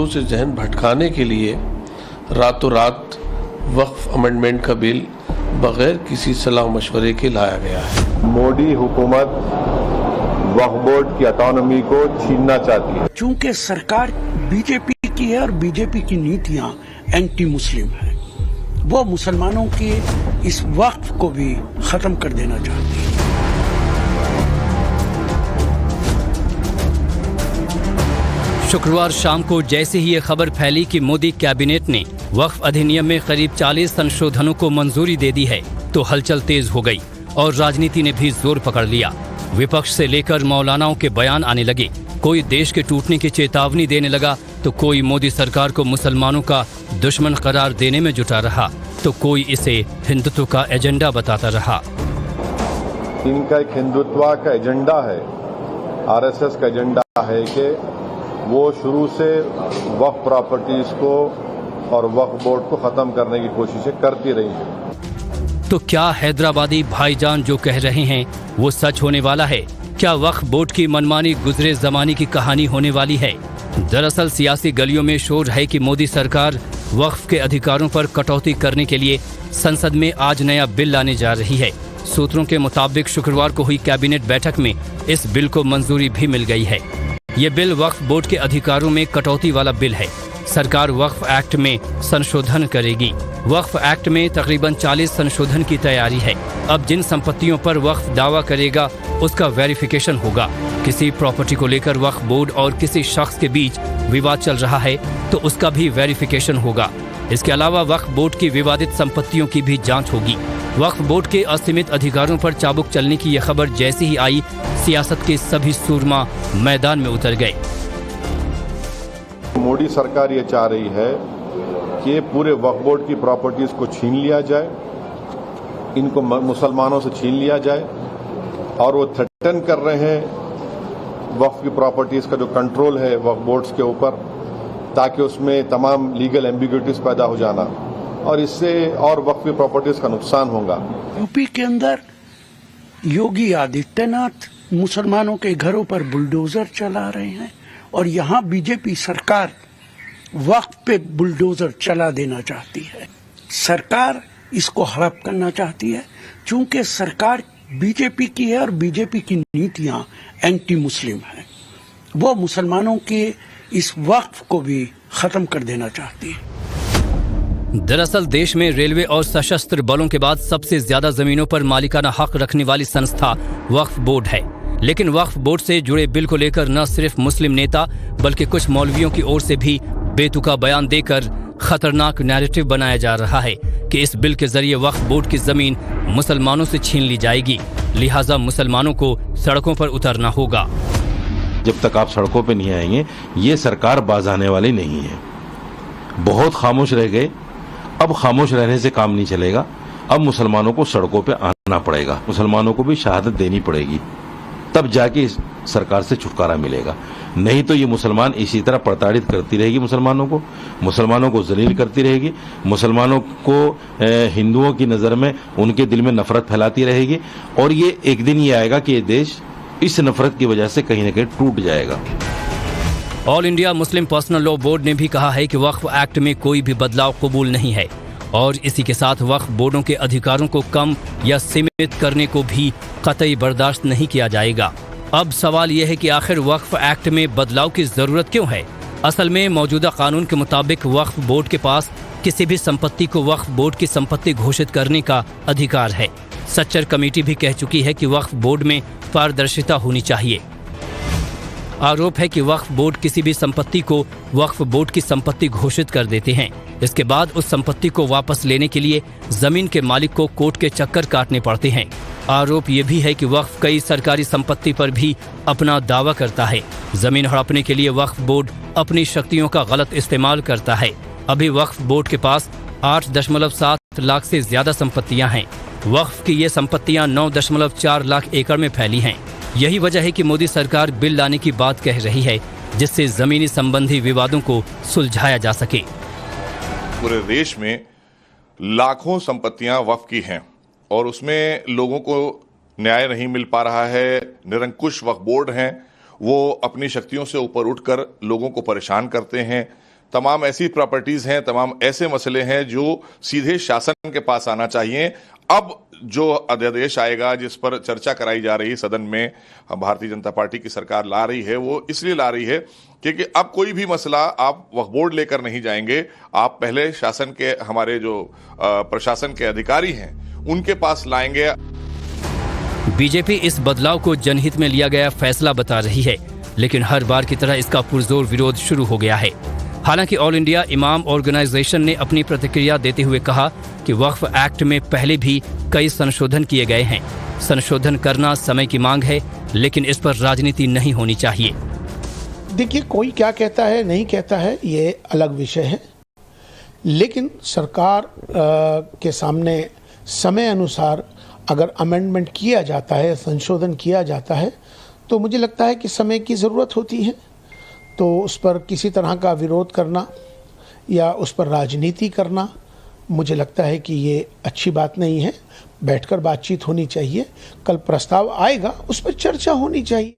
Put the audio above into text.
लोगों से जहन भटकाने के लिए रातों रात वक्फ अमेंडमेंट का बिल बगैर किसी सलाह मशवरे के लाया गया है। मोदी हुकूमत वक्फ बोर्ड की ऑटोनॉमी को छीनना चाहती है। चूंकि सरकार बीजेपी की है और बीजेपी की नीतियां एंटी मुस्लिम है, वो मुसलमानों के इस वक्फ को भी खत्म कर देना चाहती है। शुक्रवार शाम को जैसे ही ये खबर फैली कि मोदी कैबिनेट ने वक्फ अधिनियम में करीब 40 संशोधनों को मंजूरी दे दी है, तो हलचल तेज हो गई और राजनीति ने भी जोर पकड़ लिया। विपक्ष से लेकर मौलानाओं के बयान आने लगे। कोई देश के टूटने की चेतावनी देने लगा, तो कोई मोदी सरकार को मुसलमानों का दुश्मन करार देने में जुटा रहा, तो कोई इसे हिंदुत्व का एजेंडा बताता रहा। इनका एक हिंदुत्व का एजेंडा है, आरएसएस का एजेंडा है कि वो शुरू से वक्फ प्रॉपर्टीज को और वक्फ बोर्ड को खत्म करने की कोशिशें करती रही हैं। तो क्या हैदराबादी भाईजान जो कह रहे हैं वो सच होने वाला है? क्या वक्फ बोर्ड की मनमानी गुजरे जमाने की कहानी होने वाली है? दरअसल सियासी गलियों में शोर है कि मोदी सरकार वक्फ के अधिकारों पर कटौती करने के लिए संसद में आज नया बिल लाने जा रही है। सूत्रों के मुताबिक शुक्रवार को हुई कैबिनेट बैठक में इस बिल को मंजूरी भी मिल गई है। ये बिल वक्फ बोर्ड के अधिकारों में कटौती वाला बिल है। सरकार वक्फ एक्ट में संशोधन करेगी। वक्फ एक्ट में तकरीबन 40 संशोधन की तैयारी है। अब जिन संपत्तियों पर वक्फ दावा करेगा उसका वेरिफिकेशन होगा। किसी प्रॉपर्टी को लेकर वक्फ बोर्ड और किसी शख्स के बीच विवाद चल रहा है तो उसका भी वेरिफिकेशन होगा। इसके अलावा वक्फ बोर्ड की विवादित संपत्तियों की भी जांच होगी। वक्फ बोर्ड के असीमित अधिकारों पर चाबुक चलने की यह खबर जैसे ही आई, सियासत के सभी सूरमा मैदान में उतर गए। मोदी सरकार ये चाह रही है कि पूरे वक्फ बोर्ड की प्रॉपर्टीज को छीन लिया जाए, इनको मुसलमानों से छीन लिया जाए, और वो थ्रेटन कर रहे हैं वक्फ की प्रॉपर्टीज का जो कंट्रोल है वक्फ बोर्ड्स के ऊपर, ताकि उसमें तमाम लीगल एम्बिग्युइटीज पैदा हो जाना, और इससे और वक्फ की प्रॉपर्टीज का नुकसान होगा। यूपी के अंदर योगी आदित्यनाथ मुसलमानों के घरों पर बुलडोजर चला रहे हैं और यहाँ बीजेपी सरकार वक्फ पे बुलडोजर चला देना चाहती है। सरकार इसको हड़प करना चाहती है। चूंकि सरकार बीजेपी की है और बीजेपी की नीतियां एंटी मुस्लिम है, वो मुसलमानों के इस वक्फ को भी खत्म कर देना चाहती है। दरअसल देश में रेलवे और सशस्त्र बलों के बाद सबसे ज्यादा जमीनों पर मालिकाना हक रखने वाली संस्था वक्फ बोर्ड है। लेकिन वक्फ बोर्ड से जुड़े बिल को लेकर न सिर्फ मुस्लिम नेता बल्कि कुछ मौलवियों की ओर से भी बेतुका बयान देकर खतरनाक नैरेटिव बनाया जा रहा है कि इस बिल के जरिए वक्फ बोर्ड की जमीन मुसलमानों से छीन ली जाएगी, लिहाजा मुसलमानों को सड़कों पर उतरना होगा। जब तक आप सड़कों पे नहीं आएंगे ये सरकार बाज आने वाली नहीं है। बहुत खामोश रह गए, अब खामोश रहने से काम नहीं चलेगा। अब मुसलमानों को सड़कों पे आना पड़ेगा, मुसलमानों को भी शहादत देनी पड़ेगी, तब जाके इस सरकार से छुटकारा मिलेगा। नहीं तो ये मुसलमान इसी तरह प्रताड़ित करती रहेगी, मुसलमानों को जलील करती रहेगी, मुसलमानों को हिंदुओं की नज़र में उनके दिल में नफरत फैलाती रहेगी, और ये एक दिन ये आएगा कि ये देश इस नफरत की वजह से कहीं न कहीं टूट जाएगा। All India Muslim personal law board ने भी कहा है कि वक्फ एक्ट में कोई भी बदलाव कबूल नहीं है और इसी के साथ वक्फ बोर्डों के अधिकारों को कम या सीमित करने को भी कतई बर्दाश्त नहीं किया जाएगा। अब सवाल यह है कि आखिर वक्फ एक्ट में बदलाव की जरूरत क्यों है? असल में मौजूदा कानून के मुताबिक वक्फ बोर्ड के पास किसी भी संपत्ति को वक्फ बोर्ड की संपत्ति घोषित करने का अधिकार है। सच्चर कमेटी भी कह चुकी है कि वक्फ बोर्ड में पारदर्शिता होनी चाहिए। आरोप है कि वक्फ बोर्ड किसी भी संपत्ति को वक्फ बोर्ड की संपत्ति घोषित कर देते हैं। इसके बाद उस संपत्ति को वापस लेने के लिए जमीन के मालिक को कोर्ट के चक्कर काटने पड़ते हैं। आरोप ये भी है कि वक्फ कई सरकारी संपत्ति पर भी अपना दावा करता है। जमीन हड़पने के लिए वक्फ बोर्ड अपनी शक्तियों का गलत इस्तेमाल करता है। अभी वक्फ बोर्ड के पास 8.7 लाख से ज्यादा संपत्तियां हैं। वक्फ की ये संपत्तियां 9.4 लाख एकड़ में फैली हैं। यही वजह है कि मोदी सरकार बिल लाने की बात कह रही है जिससे जमीनी संबंधी विवादों को सुलझाया जा सके। पूरे देश में लाखों संपत्तियां वक्फ की हैं और उसमें लोगों को न्याय नहीं मिल पा रहा है। निरंकुश वक्फ बोर्ड हैं, वो अपनी शक्तियों से ऊपर उठकर लोगों को परेशान करते हैं। तमाम ऐसी प्रॉपर्टीज हैं, तमाम ऐसे मसले हैं जो सीधे शासन के पास आना चाहिए। अब जो अध्यादेश आएगा जिस पर चर्चा कराई जा रही है सदन में, भारतीय जनता पार्टी की सरकार ला रही है, वो इसलिए ला रही है क्योंकि अब कोई भी मसला आप वक्फ बोर्ड लेकर नहीं जाएंगे, आप पहले शासन के हमारे जो प्रशासन के अधिकारी हैं उनके पास लाएंगे। बीजेपी इस बदलाव को जनहित में लिया गया फैसला बता रही है, लेकिन हर बार की तरह इसका पुरजोर विरोध शुरू हो गया है। हालांकि ऑल इंडिया इमाम ऑर्गेनाइजेशन ने अपनी प्रतिक्रिया देते हुए कहा कि वक्फ एक्ट में पहले भी कई संशोधन किए गए हैं। संशोधन करना समय की मांग है, लेकिन इस पर राजनीति नहीं होनी चाहिए। देखिए, कोई क्या कहता है नहीं कहता है ये अलग विषय है, लेकिन सरकार के सामने समय अनुसार अगर अमेंडमेंट किया जाता है, संशोधन किया जाता है, तो मुझे लगता है कि समय की ज़रूरत होती है। तो उस पर किसी तरह का विरोध करना या उस पर राजनीति करना, मुझे लगता है कि ये अच्छी बात नहीं है। बैठकर बातचीत होनी चाहिए। कल प्रस्ताव आएगा, उस पर चर्चा होनी चाहिए।